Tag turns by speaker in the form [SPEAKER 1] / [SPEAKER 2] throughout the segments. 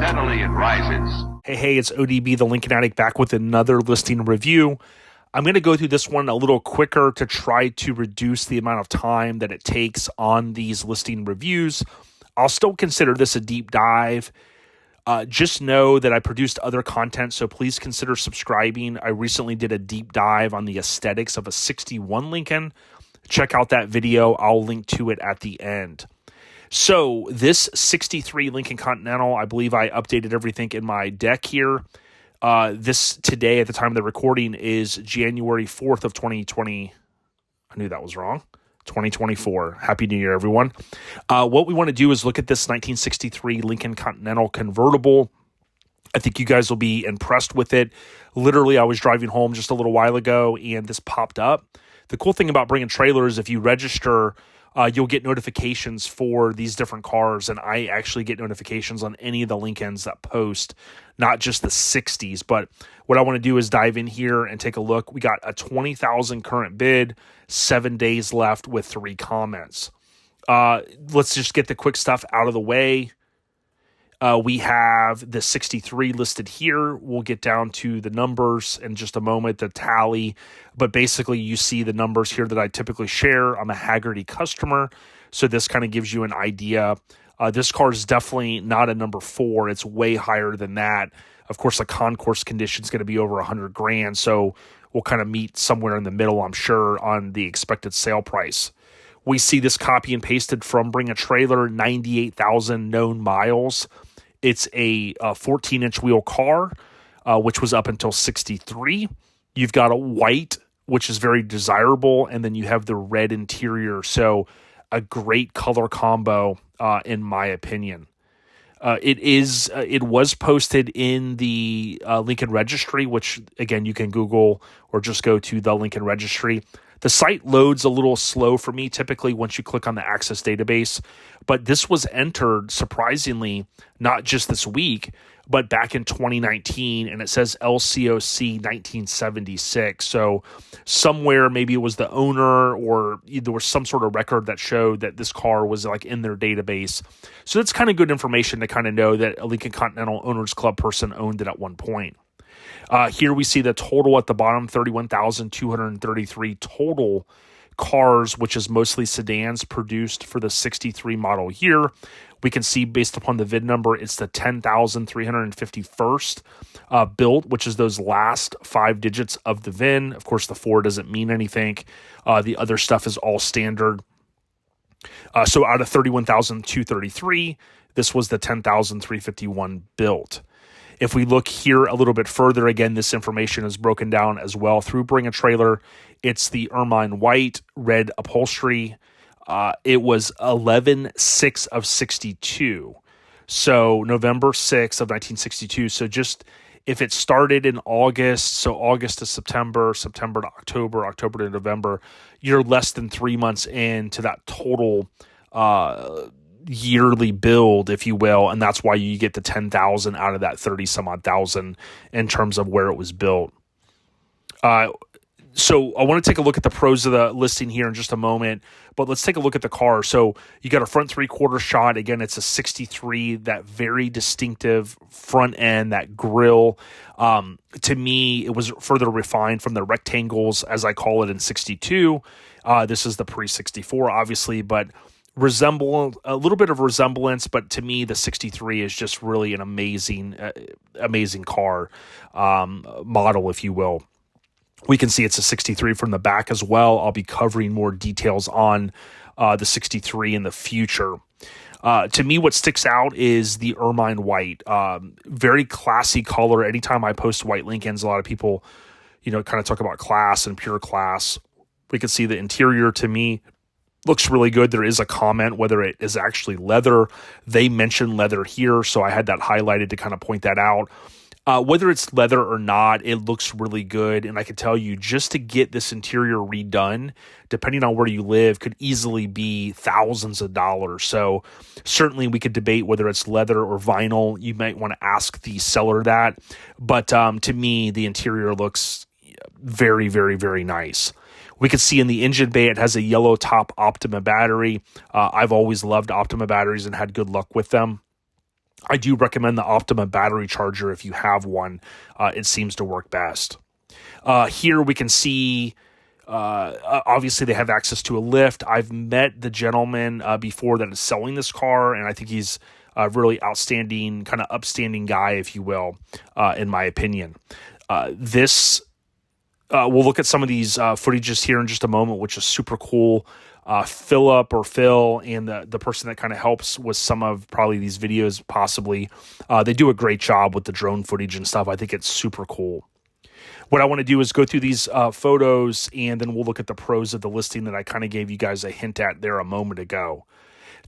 [SPEAKER 1] Steadily it rises.
[SPEAKER 2] Hey, it's ODB, the Lincoln Addict, back with another listing review. I'm going to go through this one a little quicker to try to reduce the amount of time that it takes on these listing reviews. I'll still consider this a deep dive. Just know that I produced other content, so please consider subscribing. I recently did a deep dive on the aesthetics of a 61 Lincoln. Check out that video. I'll link to it at the end. So this 63 Lincoln Continental, I believe I updated everything in my deck here. This today, at the time of the recording, is January 4th of 2020. I knew that was wrong. 2024. Happy New Year, everyone. What we want to do is look at this 1963 Lincoln Continental convertible. I think you guys will be impressed with it. Literally, I was driving home just a little while ago, and this popped up. The cool thing about bringing trailers, if you register, you'll get notifications for these different cars, and I actually get notifications on any of the Lincolns that post, not just the 60s. But what I want to do is dive in here and take a look. We got a $20,000 current bid, 7 days left with 3 comments. Let's just get the quick stuff out of the way. We have the 63 listed here. We'll get down to the numbers in just a moment, the tally. But basically, you see the numbers here that I typically share. I'm a Haggerty customer, so this kind of gives you an idea. This car is definitely not a number 4. It's way higher than that. Of course, the concourse condition is going to be over $100,000, so we'll kind of meet somewhere in the middle, I'm sure, on the expected sale price. We see this copy and pasted from Bring a Trailer, 98,000 known miles. It's a 14-inch wheel car, which was up until 63. You've got a white, which is very desirable, and then you have the red interior. So a great color combo, in my opinion. It was posted in the Lincoln Registry, which, again, you can Google or just go to the Lincoln Registry. The site loads a little slow for me, typically, once you click on the Access database. But this was entered, surprisingly, not just this week, but back in 2019, and it says LCOC 1976. So somewhere, maybe it was the owner or there was some sort of record that showed that this car was like in their database. So that's kind of good information to kind of know that a Lincoln Continental Owners Club person owned it at one point. Here we see the total at the bottom, 31,233 total cars, which is mostly sedans produced for the 63 model year. We can see based upon the VIN number, it's the 10,351st built, which is those last 5 digits of the VIN. Of course, the 4 doesn't mean anything. The other stuff is all standard. So out of 31,233, this was the 10,351 built. If we look here a little bit further, again, this information is broken down as well through Bring a Trailer. It's the ermine white, red upholstery. It was 11/6 of 62. So November 6th of 1962. So just if it started in August, so August to September, September to October, October to November, you're less than 3 months into that total yearly build, if you will, and that's why you get the 10,000 out of that 30 some odd thousand in terms of where it was built. So I want to take a look at the pros of the listing here in just a moment, but let's take a look at the car. So you got a front 3/4 shot. Again, it's a 63, that very distinctive front end, that grille. To me, it was further refined from the rectangles, as I call it, in 62. This is the pre-64, obviously, but resemble a little bit of resemblance, but to me the 63 is just really an amazing car model, if you will. We can see it's a 63 from the back as well. I'll be covering more details on the 63 in the future. To me, what sticks out is the ermine white. Very classy color. Anytime I post white Lincolns, a lot of people kind of talk about class and pure class. We can see the interior, to me, looks really good. There is a comment whether it is actually leather. They mention leather here, so I had that highlighted to kind of point that out. Whether it's leather or not, it looks really good. And I can tell you, just to get this interior redone, depending on where you live, could easily be thousands of dollars. So certainly we could debate whether it's leather or vinyl. You might want to ask the seller that. But to me, the interior looks very, very, very nice. We can see in the engine bay, it has a yellow top Optima battery. I've always loved Optima batteries and had good luck with them. I do recommend the Optima battery charger if you have one. It seems to work best. Here we can see, obviously they have access to a lift. I've met the gentleman before that is selling this car, and I think he's a really outstanding, kind of upstanding guy, if you will, in my opinion. We'll look at some of these footages here in just a moment, which is super cool. Philip or Phil and the person that kind of helps with some of probably these videos, possibly, they do a great job with the drone footage and stuff. I think it's super cool. What I want to do is go through these photos, and then we'll look at the pros of the listing that I kind of gave you guys a hint at there a moment ago.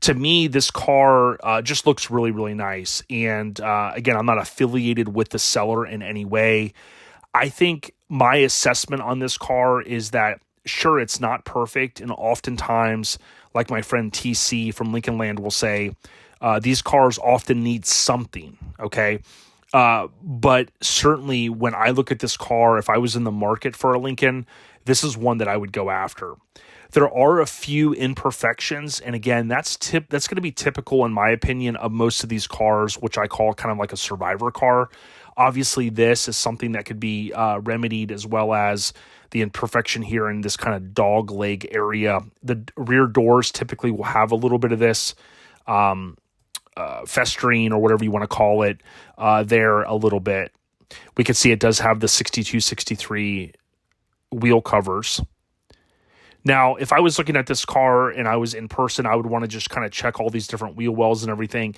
[SPEAKER 2] To me, this car just looks really, really nice. And again, I'm not affiliated with the seller in any way. I think my assessment on this car is that, sure, it's not perfect. And oftentimes, like my friend TC from Lincoln Land will say, these cars often need something, okay? But certainly when I look at this car, if I was in the market for a Lincoln, this is one that I would go after. There are a few imperfections, and again, that's going to be typical, in my opinion, of most of these cars, which I call kind of like a survivor car. Obviously, this is something that could be remedied, as well as the imperfection here in this kind of dog leg area. The rear doors typically will have a little bit of this festering, or whatever you want to call it, there a little bit. We can see it does have the 62, 63 wheel covers. Now, if I was looking at this car and I was in person, I would want to just kind of check all these different wheel wells and everything.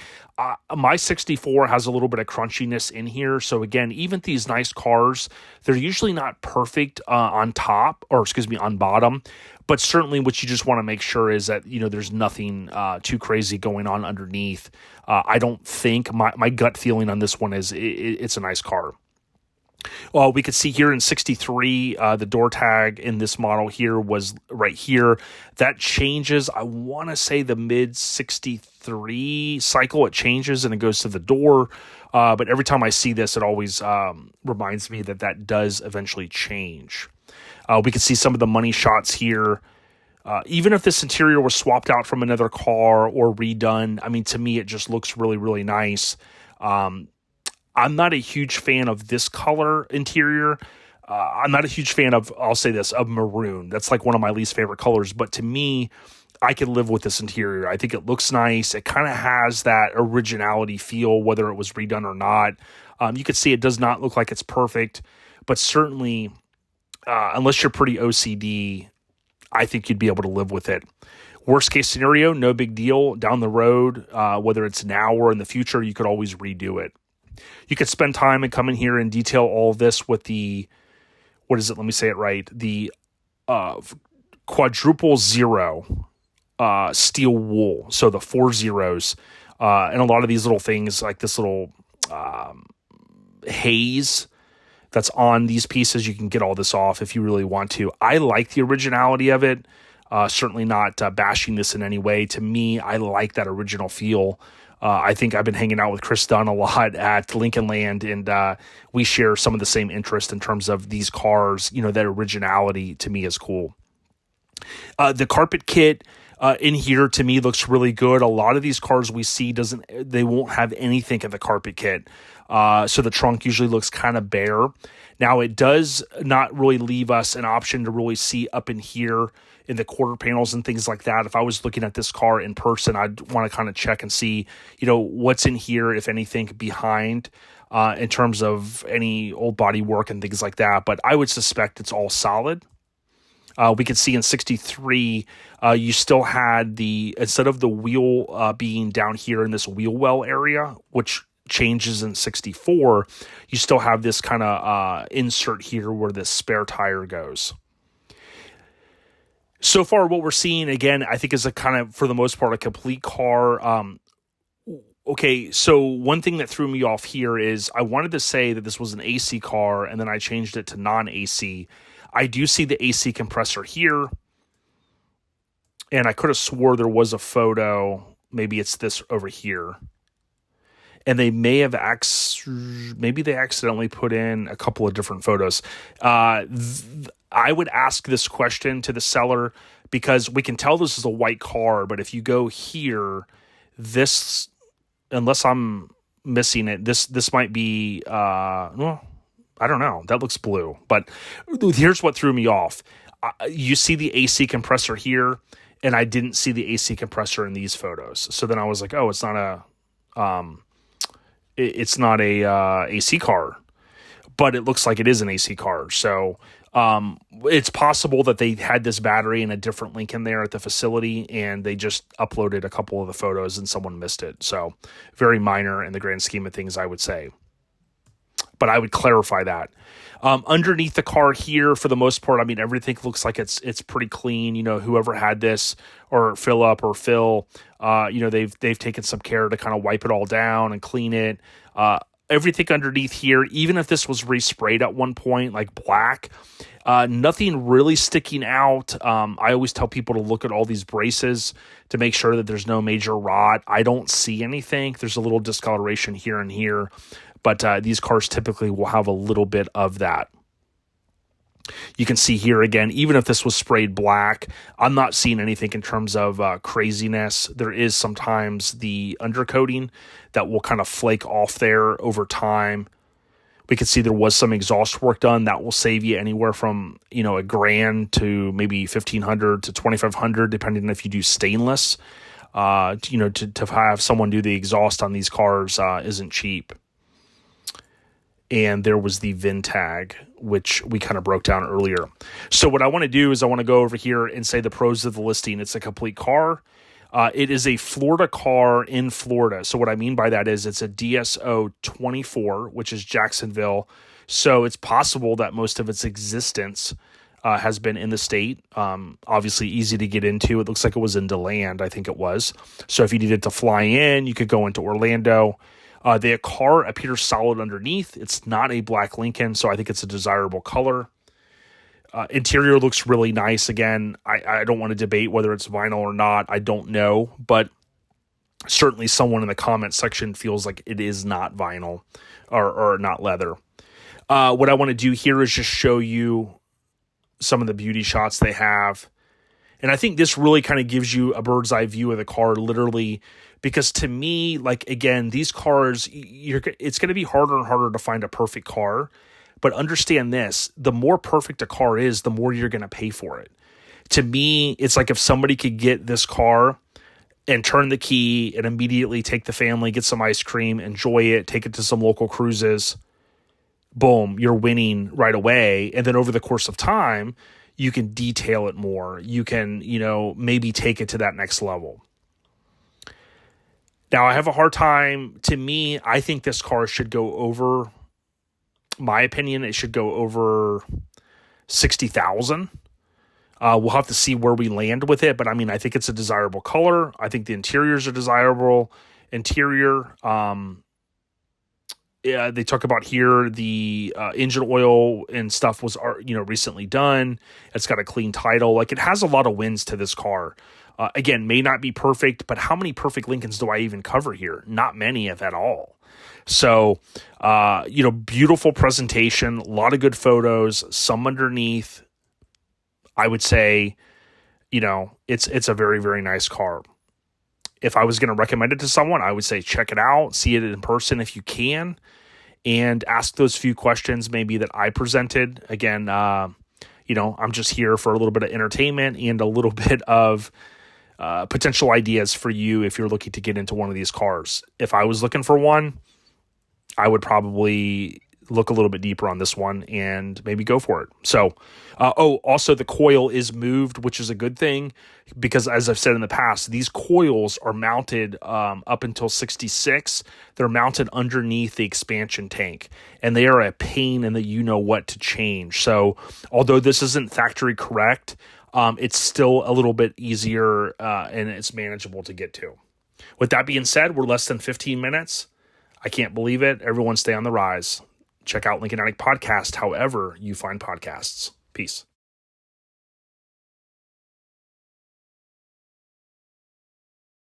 [SPEAKER 2] My 64 has a little bit of crunchiness in here. So again, even these nice cars, they're usually not perfect on bottom. But certainly what you just want to make sure is that, there's nothing too crazy going on underneath. I don't think, my gut feeling on this one is it's a nice car. Well, we could see here in 63, the door tag in this model here was right here. That changes, I want to say the mid 63 cycle, it changes and it goes to the door. But every time I see this, it always reminds me that does eventually change. We can see some of the money shots here. Even if this interior was swapped out from another car or redone, I mean, to me, it just looks really, really nice. I'm not a huge fan of this color interior. I'm not a huge fan of, I'll say this, of maroon. That's like one of my least favorite colors. But to me, I can live with this interior. I think it looks nice. It kind of has that originality feel, whether it was redone or not. You can see it does not look like it's perfect. But certainly, unless you're pretty OCD, I think you'd be able to live with it. Worst case scenario, no big deal. Down the road, whether it's now or in the future, you could always redo it. You could spend time and come in here and detail all of this with the, what is it? Let me say it right. The quadruple zero steel wool. So the 4 zeros. And a lot of these little things, like this little haze that's on these pieces, you can get all this off if you really want to. I like the originality of it. Certainly not bashing this in any way. To me, I like that original feel. I think I've been hanging out with Chris Dunn a lot at Lincoln Land, and we share some of the same interest in terms of these cars. That originality to me is cool. The carpet kit in here to me looks really good. A lot of these cars we see they won't have anything in the carpet kit. So the trunk usually looks kind of bare. Now, it does not really leave us an option to really see up in here in the quarter panels and things like that. If I was looking at this car in person, I'd want to kind of check and see, what's in here, if anything, behind in terms of any old body work and things like that. But I would suspect it's all solid. We can see in 63, you still had instead of the wheel being down here in this wheel well area, which changes in 64, you still have this kind of insert here where this spare tire goes. So far, what we're seeing, again, I think is a kind of, for the most part, a complete car. Okay, so one thing that threw me off here is I wanted to say that this was an AC car, and then I changed it to non-AC. I do see the AC compressor here, and I could have swore there was a photo. Maybe it's this over here. And they may have maybe they accidentally put in a couple of different photos. I would ask this question to the seller because we can tell this is a white car, but if you go here, this, unless I'm missing it. This might be, well, I don't know. That looks blue. But here's what threw me off. You see the AC compressor here, and I didn't see the AC compressor in these photos. So then I was like, oh, it's not a AC car, but it looks like it is an AC car. So it's possible that they had this battery in a different link in there at the facility, and they just uploaded a couple of the photos and someone missed it. So very minor in the grand scheme of things, I would say. But I would clarify that. Underneath the car here, for the most part, I mean, everything looks like it's pretty clean. You know, whoever had this, or Phil, you know, they've taken some care to kind of wipe it all down and clean it. Everything underneath here, even if this was resprayed at one point, like black, nothing really sticking out. I always tell people to look at all these braces to make sure that there's no major rot. I don't see anything. There's a little discoloration here and here, but these cars typically will have a little bit of that. You can see here again, even if this was sprayed black, I'm not seeing anything in terms of craziness. There is sometimes the undercoating that will kind of flake off there over time. We can see there was some exhaust work done that will save you anywhere from, you know, $1,000 to maybe $1,500 to $2,500, depending on if you do stainless. You know, to have someone do the exhaust on these cars isn't cheap. And there was the VIN tag, which we kind of broke down earlier. So what I want to do is I want to go over here and say the pros of the listing. It's a complete car. It is a Florida car in Florida. So what I mean by that is it's a DSO 24, which is Jacksonville. So it's possible that most of its existence has been in the state. Obviously easy to get into. It looks like it was in DeLand, I think it was. So if you needed to fly in, you could go into Orlando. The car appears solid underneath. It's not a black Lincoln, so I think it's a desirable color. Interior looks really nice. Again, I don't want to debate whether it's vinyl or not. I don't know, but certainly someone in the comment section feels like it is not vinyl or not leather. What I want to do here is just show you some of the beauty shots they have. And I think this really kind of gives you a bird's eye view of the car, literally, because to me, like, again, these cars, it's going to be harder and harder to find a perfect car. But understand this, the more perfect a car is, the more you're going to pay for it. To me, it's like if somebody could get this car and turn the key and immediately take the family, get some ice cream, enjoy it, take it to some local cruises, boom, you're winning right away. And then over the course of time, you can detail it more. You can, you know, maybe take it to that next level. Now, I have a hard time, to me, I think this car should go over, my opinion, it should go over 60,000. We'll have to see where we land with it, but I mean, I think it's a desirable color. I think the interiors are desirable. Interior, yeah, they talk about here the engine oil and stuff was, you know, recently done. It's got a clean title. Like, it has a lot of wins to this car. Again, may not be perfect, but how many perfect Lincolns do I even cover here? Not many, if at all. So, you know, beautiful presentation, a lot of good photos, some underneath. I would say, you know, it's a very, very nice car. If I was going to recommend it to someone, I would say check it out, see it in person if you can, and ask those few questions maybe that I presented. Again, you know, I'm just here for a little bit of entertainment and a little bit of potential ideas for you if you're looking to get into one of these cars. If I was looking for one, I would probably look a little bit deeper on this one and maybe go for it. So, also the coil is moved, which is a good thing because, as I've said in the past, these coils are mounted up until 66. They're mounted underneath the expansion tank, and they are a pain in the you-know-what to change. So, although this isn't factory correct, it's still a little bit easier and it's manageable to get to. With that being said, we're less than 15 minutes. I can't believe it. Everyone stay on the rise. Check out Lincoln Addict Podcast, however you find podcasts. Peace.